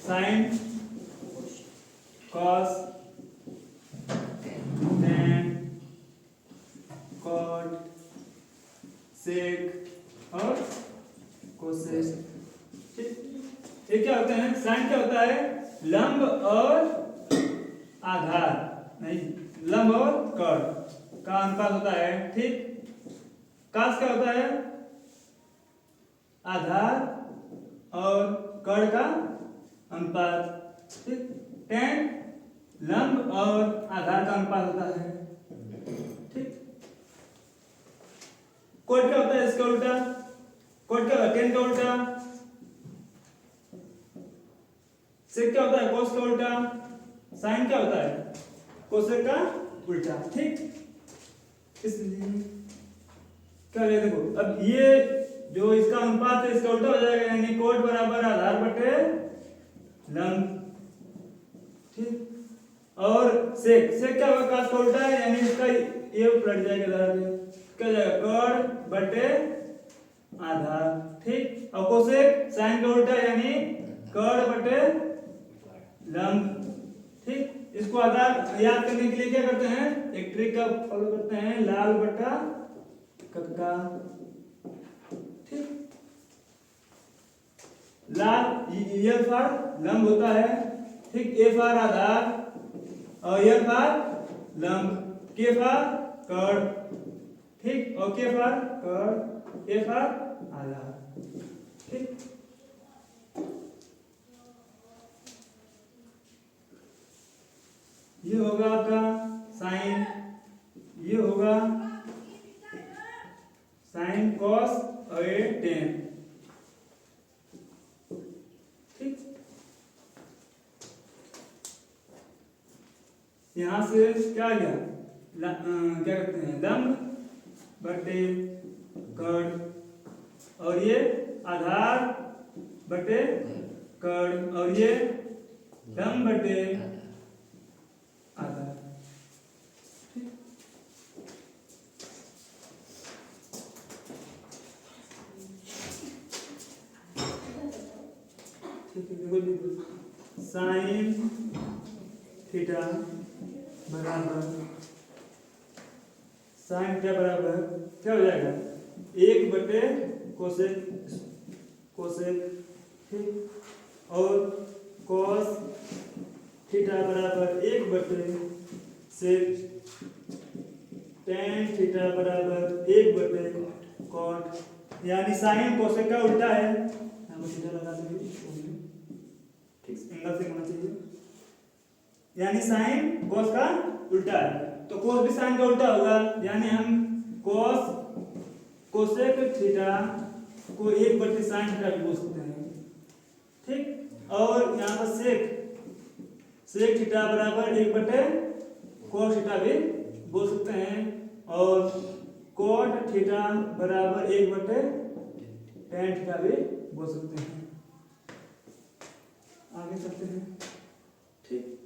Sign cos tan cot sec और cosec. ये क्या होते हैं? साइन क्या होता है? लंब और आधार, नहीं, लंब और कर्ण का अनुपात होता है, ठीक। कास क्या होता है? आधार और कर्ण का अनुपात, ठीक। टेन लंब और आधार का अनुपात होता है, ठीक। कोट क्या होता है? इसका उल्टा कोट क्या होता है? टेन का उल्टा। सेक क्या होता है? कोस का उल्टा। साइन क्या होता है? कोसेक का उल्टा, ठीक। इसलिए क्या है? देखो, अब ये जो इसका अनुपात है इसका उल्टा हो जाएगा, यानी कोट बराबर आधार बटे लंब, ठीक। और सेक क्या होगा? कास का उल्टा है, यानी इसका ये पलट जाएगा इधर, क्या जाएगा? कर्ण बटे आधार, ठीक। और कोसेक साइन का उल्टा, यानी कर्ण बटे लंब, ठीक। इसको आधार याद करने के लिए क्या करते हैं? एक ट्रिक का फॉलो करते हैं, लाल बटा कक्का, ठीक। लाल ये फार लंब होता है, ठीक। ए फार आधार और ये फार लंब, के फार कर्ण, ठीक। और के फार कर्ण, ए फार आधार, ठीक। ये होगा आपका साइन, ये होगा साइन कॉस और ये टेन, ठीक। यहां से क्या आ गया? क्या कहते हैं? लंब बटे कर्ण, और ये आधार बटे कर्ण, और ये लंब बटे आधार, ठीक। देखो, साइन थीटा बराबर साइन थीटा बराबर क्या हो जाएगा? एक बटे कोसेक, ठीक। और कॉस थीटा बराबर एक बटे सेक, टेन थीटा बराबर एक बटे कॉट, यानी साइन कोसेक का उल्टा है। यहाँ पर थीटा लगा देंगे, ठीक, एंगल से होना चाहिए, यानी साइन कोस का उल्टा है, तो कोस भी साइन का उल्टा होगा, यानी हम कोस कोसेक थीटा को एक बटे साइन थीटा भी बोल सकते हैं, ठीक। और यहाँ पर सेक थीटा बराबर एक बटे कोस थीटा भी बोल सकते हैं, और कोट थीटा बराबर एक बटे टेन थीटा भी बोल सकते हैं। आगे चलते हैं, ठीक।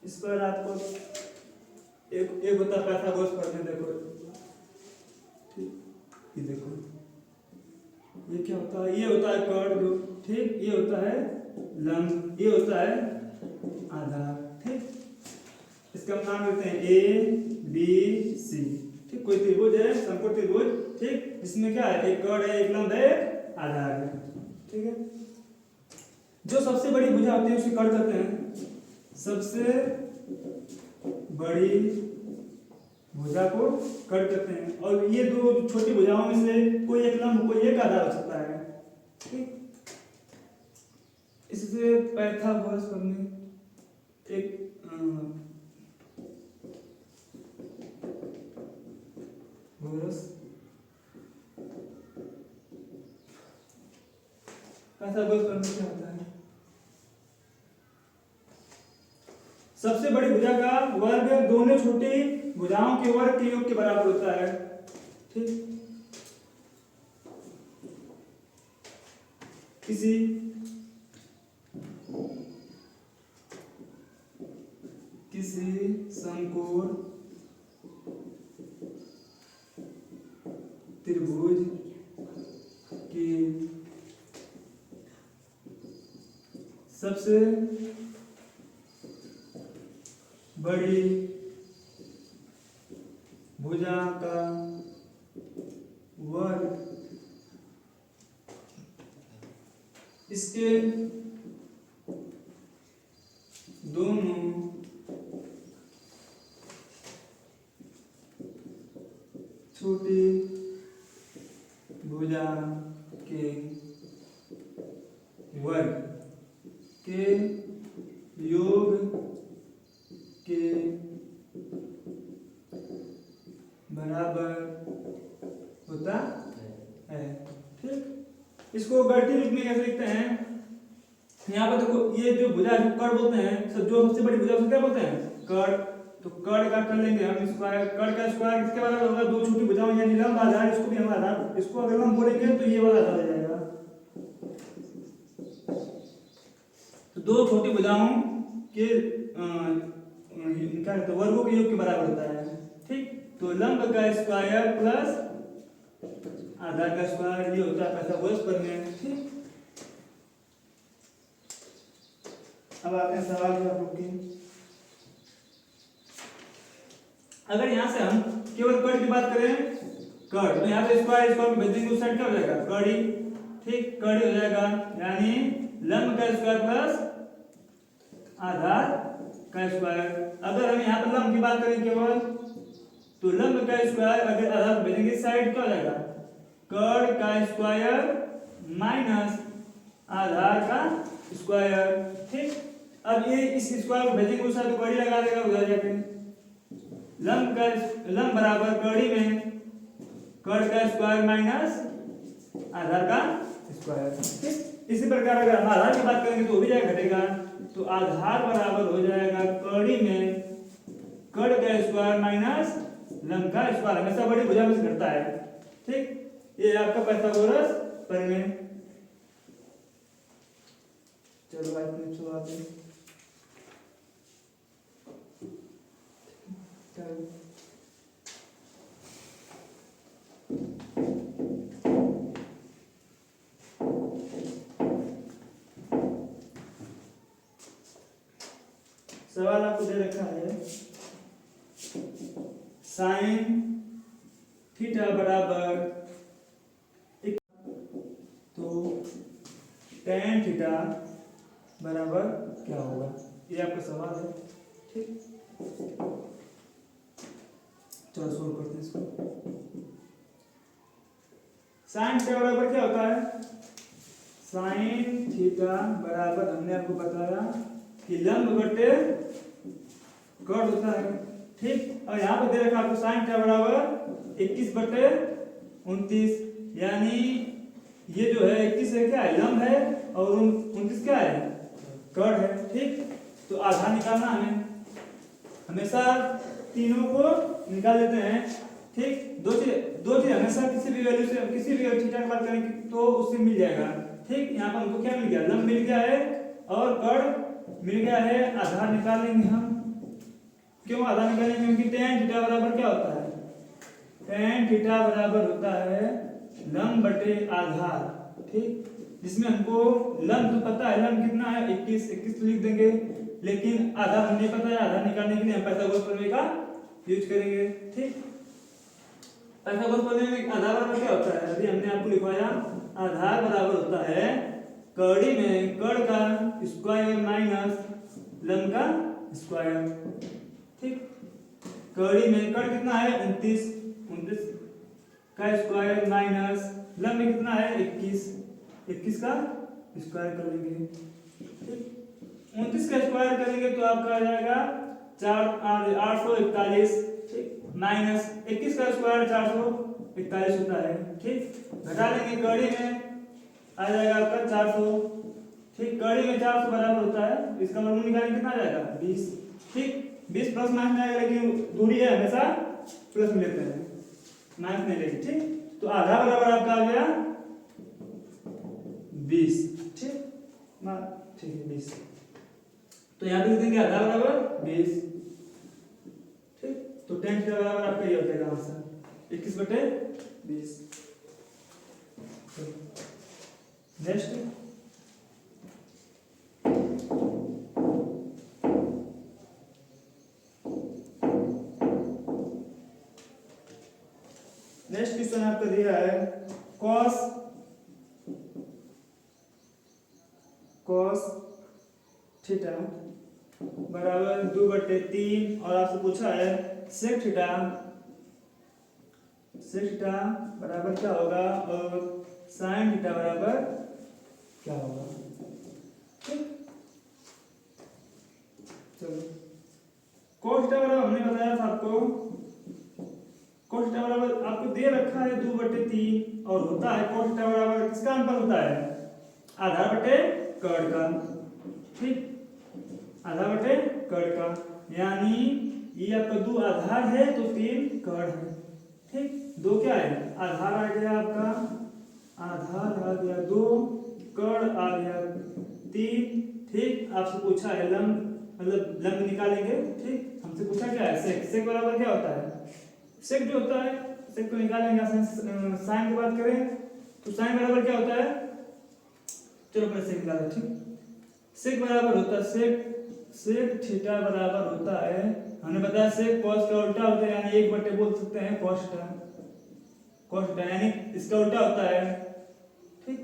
इस पर आपको एक होता पैथागोरस पढ़ने, देखो, ठीक। ये देखो, ये क्या होता है? ये होता है कर्ण, जो, ठीक। ये होता है लंब, ये होता है आधार, ठीक। इसका हम नाम देते हैं ए बी सी, ठीक। कोई त्रिभुज है, समकोण त्रिभुज, ठीक। इसमें क्या है? एक कर्ण है, एक लंब है, एक आधार है, ठीक है। जो सबसे बड़ी भुजा होती है उसे कर्ण कहते हैं। सबसे बड़ी भुजा को कर्ण कहते हैं, और ये दो छोटी भुजाओं में से कोई एक लंब, कोई एक आधार हो सकता है, ठीक। इससे पैथागोरस करने एक पैथागोरस करने क्या होता है? सबसे बड़ी भुजा का वर्ग दोनों छोटी भुजाओं के वर्ग के योग के बराबर होता है, ठीक। किसी समकोण त्रिभुज की सबसे बड़ी भुजा का वर्ग इसके दोनों छोटी भुजा के वर्ग के योग के बराबर होता है। ठीक, इसको गणितीय रूप में कैसे लिखते हैं? यहाँ पर देखो, ये जो भुजा को कर्ण बोलते हैं, जो सबसे बड़ी भुजा उसको क्या बोलते हैं? कर्ण। तो कर्ण का कर लेंगे हम स्क्वायर। कर्ण का स्क्वायर किसके बराबर होगा? दो छोटी भुजाओं यानी लंब आधार, इसको भी हम आधार, इसको अगर हम बोलेंगे तो ये वाला आधार हो जाएगा। तो दो छोटी भुजाओं के क्या कहते हैं, वर्गों के योग के बराबर होता है। ठीक, तो लंब का स्क्वायर प्लस आधार का स्क्वायर, ये होता है पैंथागोरस प्रमेय। ठीक, अब आते हैं सवाल की आप लोग की। अगर यहां से हम केवल कर्ण की बात करें, कर्ण, तो यहाँ पे स्क्वायर स्क्वायर में भेजेंगे उस साइड क्या हो जाएगा? कड़ी। ठीक, कड़ी हो जाएगा, यानी लंब का स्क्वायर प्लस आधार का स्क्वायर। अगर हम यहाँ पर लंब की बात करें केवल, तो लंब का स्क्वायर अगर आधार भेजेंगे साइड क्या हो जाएगा? कर्ण का स्क्वायर माइनस आधार का स्क्वायर। ठीक, अब ये इस स्क्वायर को भेजेंगे उस साइड तो कड़ी लगा देगा उधर जाके। लंब बराबर कड़ी में कर्ण का स्क्वायर माइनस आधार का स्क्वायर। ठीक, इसी प्रकार अगर हम आधार की बात करेंगे तो वो भी जाएगा घटेगा, तो आधार बराबर हो जाएगा कड़ी में कर्ण का स्क्वायर माइनस लंब का स्क्वायर। हमेशा बड़ी भुजा में से घटता है। ठीक, ये आपका पाइथागोरस प्रमेय। चलो आज में शुरुआत है। सवाल आपको दे रखा है, साइन थीटा बराबर तो टेन थीटा बराबर क्या होगा? ये आपका सवाल है। ठीक, चलो सोल्व करते हैं इसको। साइन थीटा बराबर क्या होता है? साइन थीटा बराबर हमने आपको बताया कि लंब बटे कर्ण होता है। ठीक, और यहाँ पर दे रखा आपको साइन थीटा बराबर 21 बटे 29, यानी ये जो है 21 है क्या है? लंब है, और 29 क्या है? कर्ण है। ठीक, तो आधार निकालना हमें, हमेशा तीनों को निकाल लेते हैं। ठीक, दो चीज हमेशा किसी भी वैल्यू से, किसी भी थीटा की बात करें तो उससे मिल जाएगा। ठीक, यहाँ पर हमको क्या मिल गया? लंब मिल गया है और कर्ण मिल गया है। आधार निकाल लेंगे हम। क्यों आधार निकालेंगे? क्योंकि टेन थीटा बराबर क्या होता है? टेन थीटा बराबर होता है लंब बटे आधार। ठीक, जिसमें हमको लंब तो पता है, लंब कितना है? 21 तो लिख देंगे, लेकिन आधार हमें पता है। आधार निकालने के लिए हम पाइथागोरस प्रमेय का यूज करेंगे। ठीक, पाइथागोरस प्रमेय में आधार बराबर क्या होता है? अभी हमने आपको लिखवाया, आधार बराबर होता है कड़ी में कर्ण का स्क्वायर माइनस लंब का स्क्वायर। ठीक, कड़ी में कर्ण कितना है? 29 का स्क्वायर माइनस लंब में कितना है? 21 का स्क्वायर कर लेंगे। ठीक, 29 का स्क्वायर करेंगे तो आपका आ जाएगा 841। ठीक, माइनस 21 का स्क्वायर 441 होता है। ठीक, घटा लेंगे, कड़ी में आ जाएगा आपका 400। ठीक, कड़ी में 400 बराबर होता है, इसका वर्गमूल निकालेंगे कितना आ जाएगा? 20। ठीक, 20 प्लस माइनस में आएगा, लेकिन दूरी है हमेशा प्लस में लेते हैं, माइनस नहीं लेंगे। ठीक, तो आधा बराबर आपका आ गया 20, ठीक ना, ठीक है 20। तो यहाँ पे लिख देंगे आधार बराबर 20, ठीक। तो tan थीटा बराबर आपका ये हो जाएगा आंसर 21/20। नेक्स्ट क्वेश्चन आपको दिया है cos थीटा बराबर 2/3 और आपसे पूछा है sec थीटा बराबर क्या होगा और sin थीटा बराबर क्या होगा, ठीक। चलो cos थीटा बराबर हमने बताया था आपको, cos थीटा बराबर आपको दे रखा है 2/3 और होता है cos थीटा बराबर किसका अनुपात होता है, आधार बटे कर्ण का, ठीक। आधार बटे कर्ण का, यानी ये आपका 2 आधार है तो 3 कर्ण है, ठीक। 2 क्या है, आधार आ गया आपका, आधार आ गया 2, कर्ण आ गया 3, ठीक। आपसे पूछा है लंब, मतलब लंब निकालेंगे, ठीक। हमसे पूछा क्या है सेक बराबर क्या होता है, सेक जो होता है सेक को निकालेंगे। साइन की बात करें तो साइन बराबर क्या होता है, चलो पहले सेक निकालें, ठीक। सेक बराबर होता है सेक थीटा बराबर होता है, हमने बताया सेक cos का उल्टा होता है, यानी 1 बटे बोल सकते हैं cos थीटा यानी इसका उल्टा होता है, ठीक।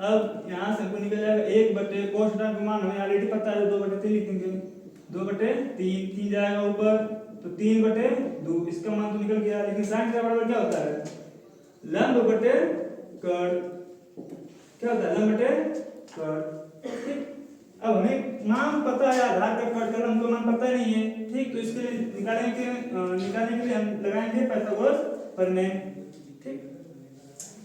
अब यहाँ से हमको निकल जाएगा 1 बटे cos थीटा का मान हमें ऑलरेडी पता है, 2/3 लिख देंगे, 2/3 3 जाएगा ऊपर तो 3/2, इसका मान तो निकल गया। लेकिन sin थीटा बराबर क्या होता है, लंब बटे कर्ण, क्या होता है लंब बटे कर्ण, ठीक। अब हमें मान पता है आधार का कर्ण का, हमको मान पता नहीं है, ठीक। तो इसके लिए निकालने के लिए हम लगाएंगे पाइथागोरस प्रमेय, ठीक।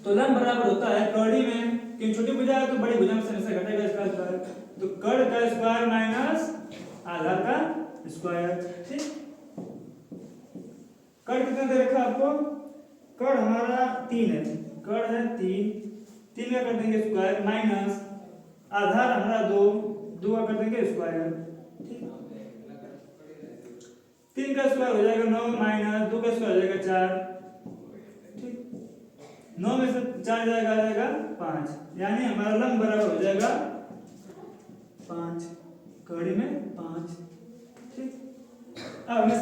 तो लंब बराबर होता है कड़ी में कि छोटी भुजा है तो बड़ी भुजा में से घटेगा इसका स्क्वायर, तो कर्ण का स्क्वायर माइनस आधार का स्क्वायर, ठीक। कर्ण कितना दे रखा आपको, कर्ण हमारा 3 है, कर्ण है 3 का कर देंगे स्क्वायर माइनस आधार हमारा 2 का कर देंगे स्क्वायर, ठीक। 3 का स्क्वायर हो जाएगा 9 माइनस 2 का स्क्वायर हो जाएगा 4, ठीक। 9 में से 4 जाएगा 5, यानी हमारा लंब बराबर हो जाएगा 5, कड़ी में 5, ठीक। अब हमें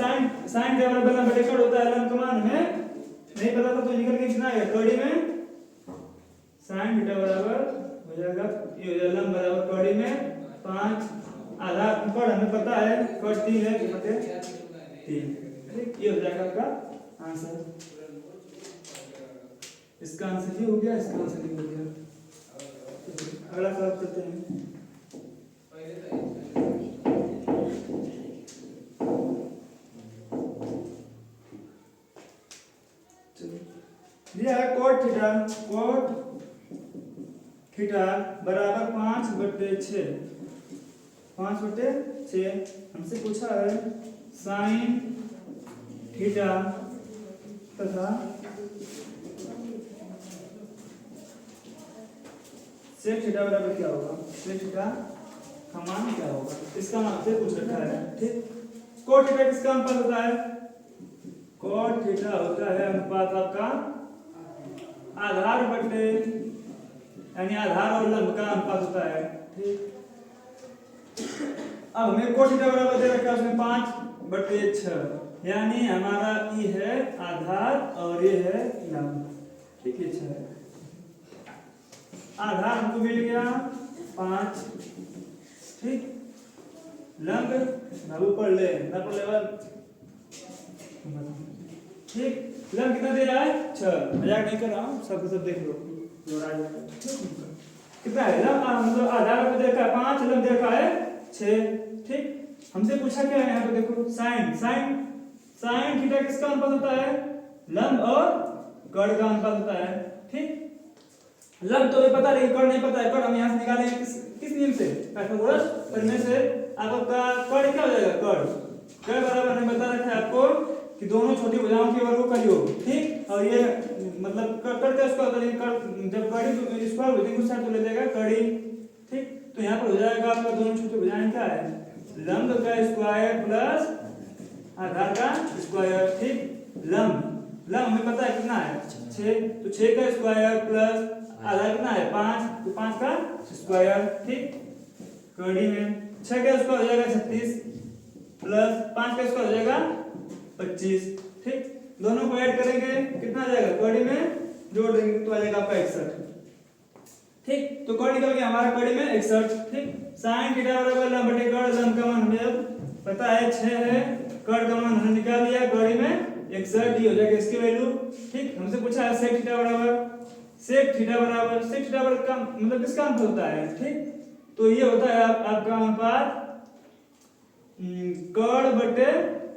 साइन के बराबर लंब बटे कर्ण होता है, लंब का मान हमें नहीं पता था तो निकल के कितना आएगा, कड़ी में साइन थीटा बराबर हो जाएगा ये हो जाएगा लंब बराबर कड़ी में 5, आधार कर्ण हमें पता है कर्ण 3 है तो बटे 3, ठीक। ये हो जाएगा आपका आंसर, इसका आंसर ये हो गया, इसका आंसर ये हो गया। अगला सवाल करते हैं, दिया है cot थीटा बराबर 5/6, 5/6। हमसे पूछा है साइन थीटा तथा सेक थीटा बराबर क्या होगा, सेक थीटा का मान क्या होगा, इसका मान से पूछ रखा है, ठीक। cot थीटा किसका अनुपात होता है, cot थीटा होता है अनुपात आपका आधार बटे, यानी आधार और लंब का अनुपात होता है, ठीक। अब हमें cot थीटा बराबर दे रखा है उसमें 5/6, यानी हमारा ई है आधार और ये है लंब, ठीक है। 6 आधार हमको मिल गया 5, ठीक। लंब ना ऊपर ले ना पर लेवल, ठीक। लंब कितना दे रहा है 6, मजाक नहीं कर रहा हूँ, सब देख लो कितना है लंब, मतलब आधार को दे रखा है 5, लंब दे रखा है 6, ठीक। हमसे पूछा क्या है यहाँ पे देखो साइन थीटा किसका अनुपात होता है, लंब और कर्ण का अनुपात होता है, ठीक। लंब तो हमें पता लेकिन कर्ण नहीं पता है, कर्ण हम यहाँ से निकालेंगे किस नियम से, पाइथागोरस प्रमेय से। आपका कर्ण क्या हो जाएगा, कर्ण बराबर हमने बता रखा है आपको कि दोनों छोटी भुजाओं के वर्ग को करियो, ठीक। और ये मतलब कड़ का स्क्वायर करेंगे, जब कड़ी स्क्वायर हो जाएगी उस साइड तो ले जाएगा कड़ी, ठीक। तो यहाँ पर हो जाएगा आपका दोनों छोटी भुजाएं क्या है, लंब का स्क्वायर प्लस आधार का स्क्वायर, ठीक। लंब हमें पता है कितना है 6, तो 6 का स्क्वायर प्लस आधार कितना है 5, तो 5 का स्क्वायर, ठीक। कड़ी में 6 का स्क्वायर हो जाएगा 36 प्लस 5 का स्क्वायर हो जाएगा 25, ठीक। दोनों को ऐड करेंगे कितना आ जाएगा, कड़ी में जोड़ देंगे तो आ जाएगा आपका 61, ठीक। तो कड़ निकल गया हमारा, कड़ी में 61, ठीक। sin थीटा बराबर लंब बटे कड़, लंब का मान हमें पता है 6 है, कड़ का मान हमने निकाल लिया, कड़ी में 61 ही हो जाएगा इसकी वैल्यू, ठीक। हमसे पूछा है sec थीटा बराबर, sec थीटा बराबर का मतलब किसका अनुपात होता है, ठीक। तो ये होता है आपका अनुपात कड़ बटे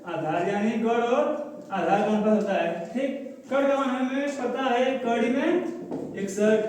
आधार, यानी कड़ और आधार का अनुपात होता है, ठीक। कड़ का मान हमें पता है कड़ी में 61,